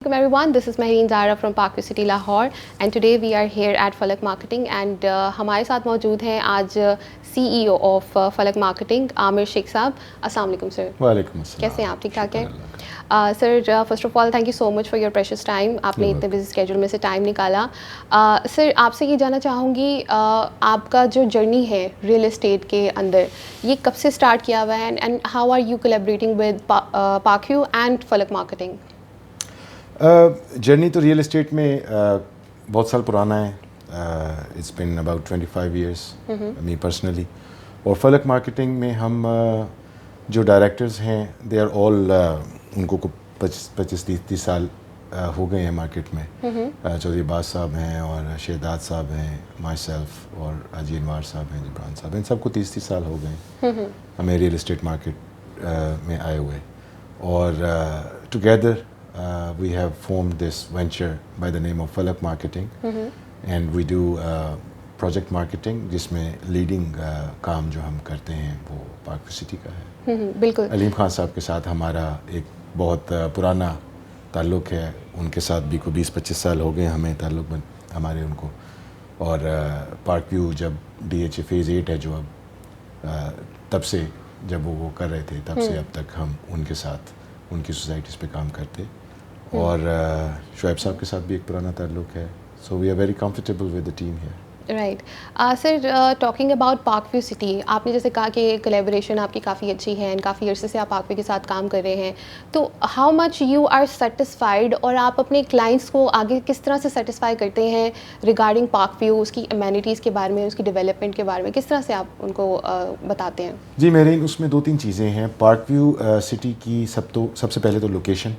Welcome everyone, this is Mehreen Zara from Parkway City Lahore and today we are here at Falak Marketing and ہمارے ساتھ موجود ہیں آج CEO of Falak Marketing عامر شیخ صاحب. السلام علیکم سر. وعلیکم السلام. کیسے ہیں آپ؟ ٹھیک ٹھاک ہیں sir? First of all thank you so much for your precious time. آپ نے اتنے بزی اسکیجول میں سے ٹائم نکالا. سر آپ سے یہ جاننا چاہوں گی آپ کا جو جرنی ہے ریئل اسٹیٹ کے اندر یہ کب سے اسٹارٹ کیا ہوا ہے and how are you collaborating with Park View and Falak marketing? Journey تو ریئل اسٹیٹ میں بہت سال پرانا ہے. It's been about 25 years me personally. اور فلک مارکیٹنگ میں ہم جو ڈائریکٹرز ہیں دے آر آل ان کو 25-30 سال ہو گئے ہیں مارکیٹ میں. چودھری عباس صاحب ہیں اور شہداد صاحب ہیں, مائی سیلف اور حاجی انوار صاحب ہیں, جبران صاحب ہیں. ان سب کو 30 سال ہو گئے ہیں ہمیں ریئل اسٹیٹ مارکیٹ میں آئے ہوئے. اور together we have formed this venture by the name of Falak Marketing and we do project marketing جس میں لیڈنگ کام جو ہم کرتے ہیں وہ پارکوی سٹی کا ہے. بالکل. علیم خان صاحب کے ساتھ ہمارا ایک بہت پرانا تعلق ہے. ان کے ساتھ بھی کوئی 20-25 سال ہو گئے ہمیں تعلق ہمارے ان کو. اور پارکویو جب DHA فیز 8 ہے جو اب تب سے جب وہ کر رہے تھے تب سے اب تک ہم ان کے ساتھ ان کی سوسائٹیز پہ کام کرتے. اور شعیب صاحب کے ساتھ بھی ایک پرانا تعلق ہے. So we are very comfortable with the team here. Right. Sir talking about Park View City, آپ نے جیسے کہا کہ کولیبریشن آپ کی کافی اچھی ہے اینڈ کافی عرصے سے آپ پارکویو کے ساتھ کام کر رہے ہیں, تو how much you are satisfied اور آپ اپنے کلائنٹس کو آگے کس طرح سے سیٹسفائی کرتے ہیں ریگارڈنگ پارکویو, اس کی امینٹیز کے بارے میں, اس کی ڈیولپمنٹ کے بارے میں کس طرح سے آپ ان کو بتاتے ہیں؟ جی میرین, اس میں 2-3 چیزیں ہیں. پارکویو سٹی کی سب سے پہلے تو لوکیشن.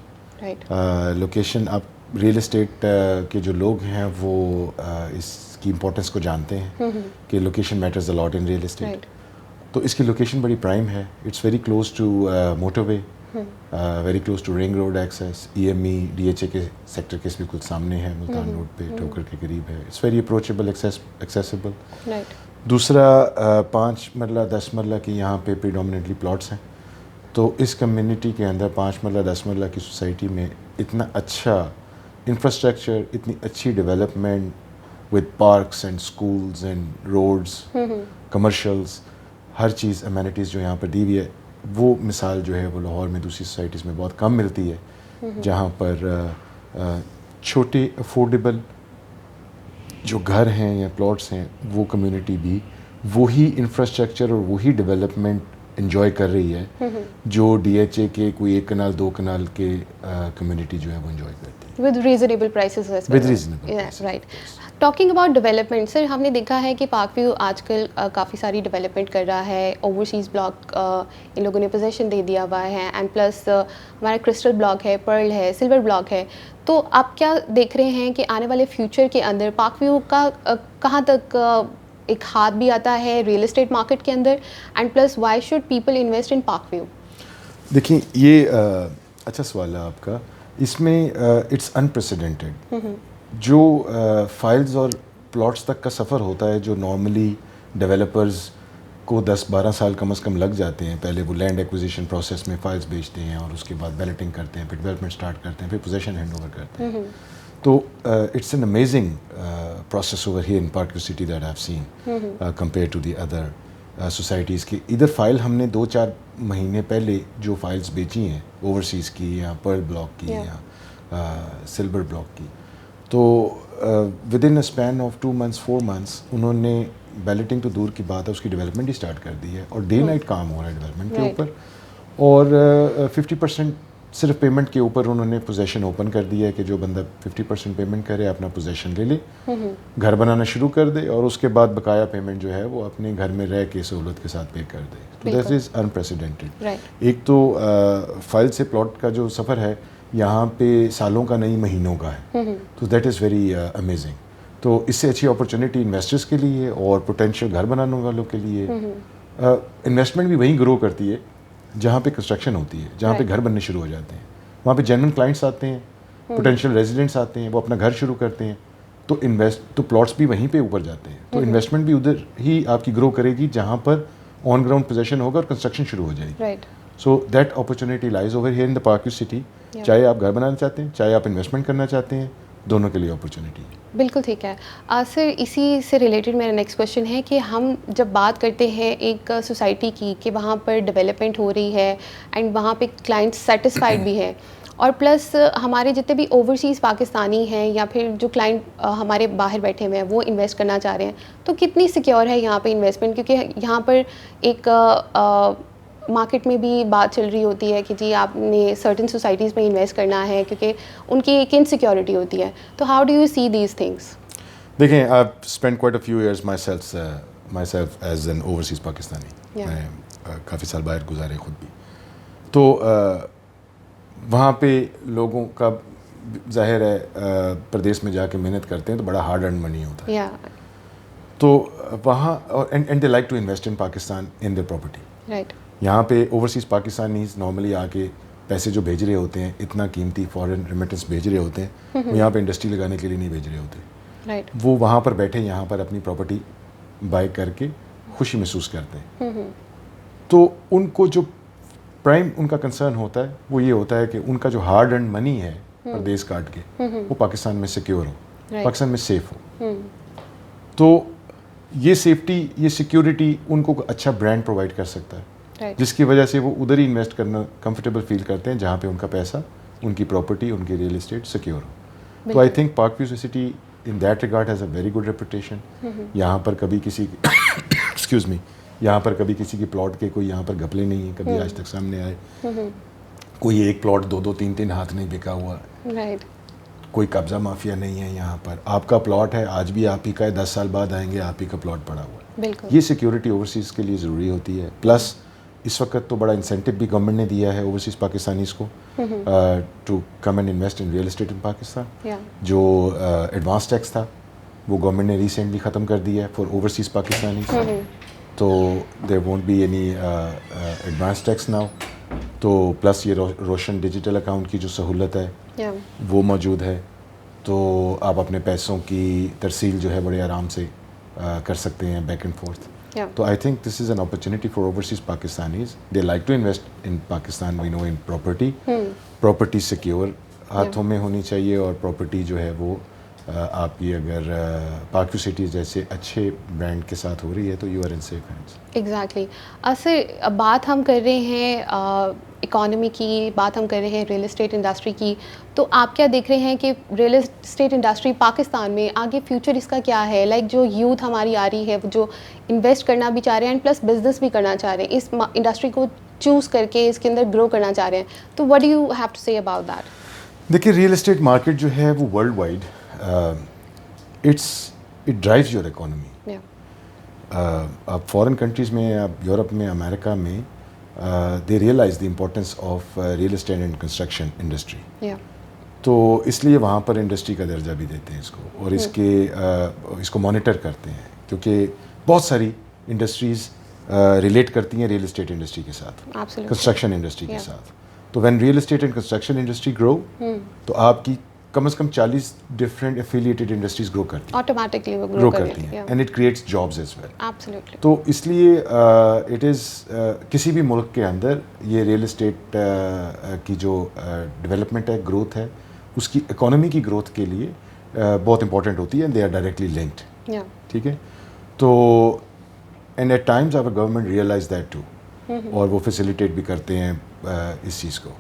لوکیشن, آپ ریئل اسٹیٹ کے جو لوگ ہیں وہ اس کی امپورٹنس کو جانتے ہیں کہ location matters a lot in real estate. تو اس کی لوکیشن بڑی پرائم ہے. It's very close to motorway, very close to ring road access. EME DHA کے سیکٹر کے بالکل سامنے ہے, ملتان روڈ پہ ٹھوکر کے قریب ہے. It's very approachable, accessible. دوسرا 5 مرلہ 10 مرلہ کی یہاں پہ پریڈومیننٹلی پلاٹس ہیں. تو اس کمیونٹی کے اندر 5 مرلہ 10 مرلہ کی سوسائٹی میں اتنا اچھا انفراسٹرکچر, اتنی اچھی development with parks and schools and roads, commercials, ہر چیز امینٹیز جو یہاں پر دی ہوئی ہے, وہ مثال جو ہے وہ لاہور میں دوسری سوسائٹیز میں بہت کم ملتی ہے, جہاں پر چھوٹے افورڈیبل جو گھر ہیں یا پلاٹس ہیں وہ کمیونٹی بھی وہی انفراسٹرکچر اور وہی ڈیولپمنٹ انجوائے کر رہی ہے جو DHA کے کوئی 1 کنال 2 کنال کے کمیونٹی جو ہے وہ انجوائے کرتی ہے. With reasonable prices. With reasonable prices. Right. Talking about development, sir ہم نے دیکھا ہے کہ پارکویو آج کل کافی ساری ڈیولپمنٹ کر رہا ہے. اوورسیز بلاک ان لوگوں نے پوزیشن دے دیا ہوا ہے اینڈ پلس ہمارا کرسٹل بلاک ہے, پرل ہے, سلور بلاک ہے. تو آپ کیا دیکھ رہے ہیں کہ آنے والے فیوچر کے اندر پارکویو کا کہاں تک ایک ہاتھ بھی آتا ہے ریئل اسٹیٹ مارکیٹ کے اندر, and plus why should people invest in Park View? دیکھیں یہ اچھا سوال ہے آپ کا. اس میں اٹس انپریسیڈنٹڈ. جو فائلز اور پلاٹس تک کا سفر ہوتا ہے جو نارملی ڈیولپرز کو 10-12 سال کم از کم لگ جاتے ہیں. پہلے وہ لینڈ ایکوزیشن پروسیس میں فائلز بیچتے ہیں اور اس کے بعد بیلٹنگ کرتے ہیں, پھر ڈیولپمنٹ اسٹارٹ کرتے ہیں, پھر پوزیشن ہینڈ اوور کرتے ہیں. تو it's an amazing process over here in Parkway City that I've seen compared to the other societies. کی ادھر فائل ہم نے 2-4 مہینے پہلے جو فائلز بیچی ہیں اوورسیز کی یا پرل بلاک کی یا سلور بلاک کی, تو with in a span of 2 months 4 months انہوں نے بیلٹنگ تو دور کی بات ہے اس کی ڈیولپمنٹ ہی اسٹارٹ کر دی ہے اور ڈے نائٹ کام ہو رہا ہے ڈیولپمنٹ کے اوپر. اور 50% صرف پیمنٹ کے اوپر انہوں نے پوزیشن اوپن کر دیا ہے کہ جو بندہ 50% پیمنٹ کرے اپنا پوزیشن لے لے, گھر بنانا شروع کر دے اور اس کے بعد بقایا پیمنٹ جو ہے وہ اپنے گھر میں رہ کے سہولت کے ساتھ پے کر دے. تو دیٹ از انپریسیڈنٹڈ. ایک تو فائل سے پلاٹ کا جو سفر ہے یہاں پہ سالوں کا نہیں مہینوں کا ہے, تو دیٹ از ویری امیزنگ. تو اس سے اچھی اپرچونیٹی انویسٹرس کے لیے اور پوٹینشیل گھر بنانے والوں کے لیے. انویسٹمنٹ بھی وہیں گرو کرتی ہے جہاں پہ کنسٹرکشن ہوتی ہے, جہاں پہ گھر بننے شروع ہو جاتے ہیں. وہاں پہ جینوئن کلائنٹس آتے ہیں, پوٹینشیل ریزیڈنٹس آتے ہیں, وہ اپنا گھر شروع کرتے ہیں, تو پلاٹس بھی وہیں پہ اوپر جاتے ہیں. تو انویسٹمنٹ بھی ادھر ہی آپ کی گرو کرے گی جہاں پر آن گراؤنڈ پوزیشن ہوگا اور کنسٹرکشن شروع ہو جائے گی. So that opportunity lies over here in the Park View City. چاہے آپ گھر بنانا چاہتے ہیں, چاہے آپ انویسٹمنٹ کرنا چاہتے ہیں, دونوں کے لیے اپرچونیٹی ہے. بالکل ٹھیک ہے. سر اسی سے ریلیٹڈ میرا نیکسٹ کویشچن ہے کہ ہم جب بات کرتے ہیں ایک سوسائٹی کی کہ وہاں پر ڈیولپمنٹ ہو رہی ہے اینڈ وہاں پہ کلائنٹ سیٹسفائڈ بھی ہے, اور پلس ہمارے جتنے بھی اوورسیز پاکستانی ہیں یا پھر جو کلائنٹ ہمارے باہر بیٹھے ہوئے ہیں وہ انویسٹ کرنا چاہ رہے ہیں, تو کتنی سیکیور ہے یہاں پہ انویسٹمنٹ؟ کیونکہ یہاں پر ایک مارکیٹ میں بھی بات چل رہی ہوتی ہے کہ جی آپ نے سرٹن سوسائٹیز میں انویسٹ کرنا ہے کیونکہ ان کی ایک انسیکیورٹی ہوتی ہے. تو how do you see these things? دیکھیں, I spend quite a few years myself as an overseas Pakistani. میں کافی سال باہر گزارے خود بھی. تو وہاں پہ لوگوں کا ظاہر ہے پردیس میں جا کے محنت کرتے ہیں تو بڑا ہارڈ ارن منی ہوتا ہے. تو وہاں and they like to invest in Pakistan in their property. Right. یہاں پہ اوورسیز پاکستانیز نارملی آ کے پیسے جو بھیج رہے ہوتے ہیں, اتنا قیمتی فارن ریمیٹنس بھیج رہے ہوتے ہیں, وہ یہاں پہ انڈسٹری لگانے کے لیے نہیں بھیج رہے ہوتے. رائٹ. وہ وہاں پر بیٹھے یہاں پر اپنی پراپرٹی بائی کر کے خوشی محسوس کرتے ہیں. تو ان کو جو پرائم ان کا کنسرن ہوتا ہے وہ یہ ہوتا ہے کہ ان کا جو ہارڈ ارنڈ منی ہے پردیس کاٹ کے وہ پاکستان میں سیکیور ہو, پاکستان میں سیف ہو. تو یہ سیفٹی, یہ سیکیورٹی ان کو اچھا برانڈ پرووائڈ کر سکتا ہے, جس کی وجہ سے وہ ادھر ہی انویسٹ کرنا کمفرٹیبل فیل کرتے ہیں جہاں پہ ان کا پیسہ, ان کی پراپرٹی, ان کی ریئل اسٹیٹ سیکیور ہو. تو I think Park View City in that regard has a very good reputation. یہاں پر کبھی کسی ایکسکیوز می یہاں پر کبھی کسی کی پلاٹ کے کوئی یہاں پر گھپلے نہیں ہیں کبھی آج تک سامنے آئے. کوئی ایک پلاٹ 2-3 ہاتھ نہیں بکا ہوا. کوئی قبضہ مافیا نہیں ہے یہاں پر. آپ کا پلاٹ ہے, آج بھی آپ ہی کا ہے, 10 سال بعد آئیں گے آپ ہی کا پلاٹ پڑا ہوا ہے. یہ سیکیورٹی اوورسیز کے لیے ضروری ہوتی ہے. پلس اس وقت تو بڑا انسینٹو بھی گورنمنٹ نے دیا ہے اوورسیز پاکستانیز کو to come and invest in real estate in Pakistan. جو ایڈوانس ٹیکس تھا وہ گورنمنٹ نے ریسنٹلی ختم کر دیا ہے فار اوورسیز پاکستانیز. تو there won't be any advance tax now. تو پلس یہ روشن ڈیجیٹل اکاؤنٹ کی جو سہولت ہے وہ موجود ہے. تو آپ اپنے پیسوں کی ترسیل جو ہے بڑے آرام سے کر سکتے ہیں بیک اینڈ فورتھ. تو I think this is an opportunity for overseas Pakistanis. They like to invest in Pakistan. We know in property. Property secure ہاتھوں میں ہونی چاہیے, اور پراپرٹی جو ہے وہ آپ کی اگر پارک ویو سٹی جیسے اچھے برانڈ کے ساتھ ہو رہی ہے تو you are in safe hands. Exactly. Sir بات ہم کر رہے ہیں اکانومی کی, بات ہم کر رہے ہیں ریئل اسٹیٹ انڈسٹری کی, تو آپ کیا دیکھ رہے ہیں کہ ریئل اسٹیٹ انڈسٹری پاکستان میں آگے فیوچر اس کا کیا ہے؟ لائک جو یوتھ ہماری آ رہی ہے جو انویسٹ کرنا بھی چاہ رہے ہیں اینڈ پلس بزنس بھی کرنا چاہ رہے ہیں, اس انڈسٹری کو چوز کر کے اس کے اندر گرو کرنا چاہ رہے ہیں, تو what do you have to say about that? دیکھیے, ریئل اسٹیٹ مارکیٹ جو ہے وہ world wide it drives your economy. آپ فارن کنٹریز میں, آپ یورپ میں, امریکہ میں, they realise the importance of real estate and construction industry. تو اس لیے وہاں پر انڈسٹری کا درجہ بھی دیتے ہیں اس کو, اور اس کو مانیٹر کرتے ہیں, کیونکہ بہت ساری انڈسٹریز ریلیٹ کرتی ہیں ریئل اسٹیٹ انڈسٹری کے ساتھ, کنسٹرکشن انڈسٹری کے ساتھ. تو when real estate and construction industry grow تو آپ کی کم از کم 40 ڈفرینٹ ایفیلیٹڈ انڈسٹریز گرو کرتی ہیں, آٹومیٹکلی وہ گرو کرتی ہیں, and it creates jobs as well. Absolutely. تو اس لیے اٹ از کسی بھی ملک کے اندر یہ ریئل اسٹیٹ کی جو ڈیولپمنٹ ہے, گروتھ ہے, اس کی اکانومی کی گروتھ کے لیے بہت امپورٹنٹ ہوتی ہے. They are directly linked. ٹھیک ہے. تو and at times our government realize that too, اور وہ فیسیلیٹیٹ بھی کرتے ہیں اس چیز کو,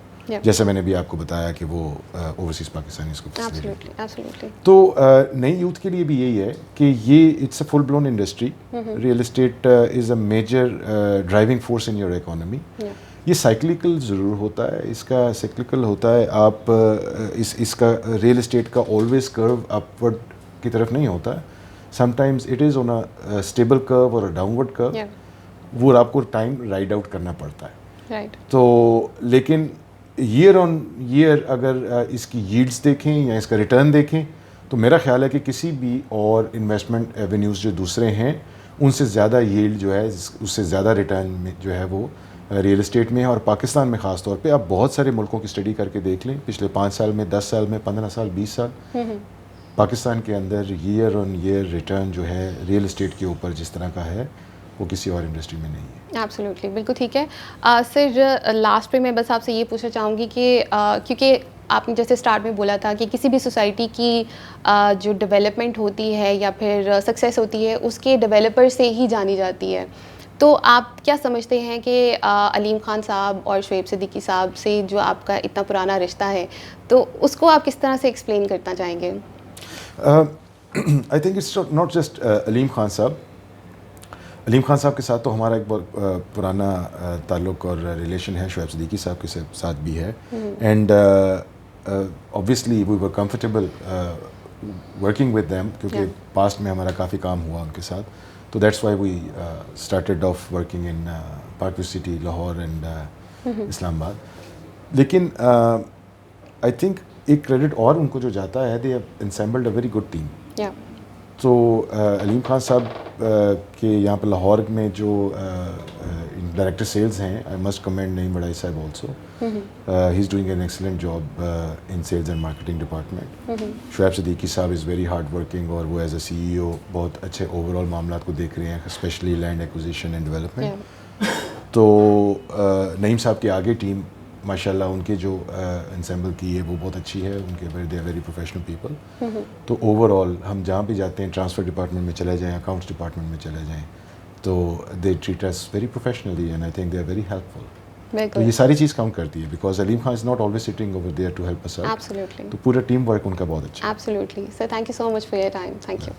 جیسے میں نے بھی آپ کو بتایا کہ وہ اوورسیز پاکستانی اس کو. تو نئی یوتھ کے لیے بھی یہی ہے کہ یہ it's a full blown industry. Real estate is a major driving force in your economy. یہ سائیکلیکل ضرور ہوتا ہے, اس کا سائیکلیکل ہوتا ہے. آپ اس کا ریئل اسٹیٹ کا آلویز کرو اپورڈ کی طرف نہیں ہوتا ہے. Some times it is on a stable کرو اور اے ڈاؤن ورڈ کرو, وہ آپ کو ٹائم رائڈ آؤٹ کرنا پڑتا ہے. تو لیکن ایئر آن ایئر اگر اس کی ییلڈس دیکھیں یا اس کا ریٹرن دیکھیں تو میرا خیال ہے کہ کسی بھی اور انویسٹمنٹ ایونیوز جو دوسرے ہیں ان سے زیادہ ییلڈ جو ہے, اس سے زیادہ ریٹرن میں جو ہے وہ ریئل اسٹیٹ میں ہے. اور پاکستان میں خاص طور پہ آپ بہت سارے ملکوں کی اسٹڈی کر کے دیکھ لیں, پچھلے 5 سال میں, 10 سال میں, 15 سال, 20 سال, پاکستان کے اندر ایئر آن ایئر ریٹرن جو ہے ریئل اسٹیٹ کے اوپر جس طرح کا ہے وہ کسی اور انڈسٹری میں نہیں ہے. ایبسلیوٹلی, بالکل ٹھیک ہے. سر لاسٹ پہ میں بس آپ سے یہ پوچھنا چاہوں گی کہ کیونکہ آپ نے جیسے اسٹارٹ میں بولا تھا کہ کسی بھی سوسائٹی کی جو ڈیولپمنٹ ہوتی ہے یا پھر سکسیس ہوتی ہے اس کے ڈیولپر سے ہی جانی جاتی ہے, تو آپ کیا سمجھتے ہیں کہ علیم خان صاحب اور شعیب صدیقی صاحب سے جو آپ کا اتنا پرانا رشتہ ہے, تو اس کو آپ کس طرح سے ایکسپلین کرنا چاہیں گے؟ I think it's not just Aleem Khan Sahab. Aleem Khan صاحب کے ساتھ تو ہمارا ایک بہت پرانا تعلق اور ریلیشن ہے, شعیب صدیقی صاحب کے ساتھ بھی ہے. And obviously we were comfortable working with them کیونکہ پاسٹ میں ہمارا کافی کام ہوا ان کے ساتھ, تو that's why we started off working in Park View City, Lahore and Islamabad. لیکن آئی تھنک ایک کریڈٹ اور ان کو جو جاتا ہے, they have assembled a very good team. تو علیم خان صاحب کے یہاں پہ لاہور میں جو ڈائریکٹر سیلز ہیں, I must command Naeem Barai صاحب also, he is doing an excellent job in sales and marketing department. Shoaib Siddiqui صاحب از ویری ہارڈ ورکنگ, اور وہ ایز اے CEO بہت اچھے اوور آل معاملات کو دیکھ رہے ہیں, specially land acquisition and development. تو نعیم صاحب کے آگے ٹیم ماشاء اللہ ان کے جو انسیمبل کی ہے وہ بہت اچھی ہے, ان کے they are very professional people. تو اوور آل ہم جہاں بھی جاتے ہیں, ٹرانسفر ڈپارٹمنٹ میں چلے جائیں, اکاؤنٹس ڈپارٹمنٹ میں چلے جائیں, تو they treat us very professionally and I think they are very helpful. تو یہ ساری چیز کاؤنٹ کرتی ہے, because Aleem Khan is not always sitting over there to help us out. تو پورا ٹیم ورک ان کا بہت اچھا ہے. Absolutely sir, thank you so much for your time. Thank you.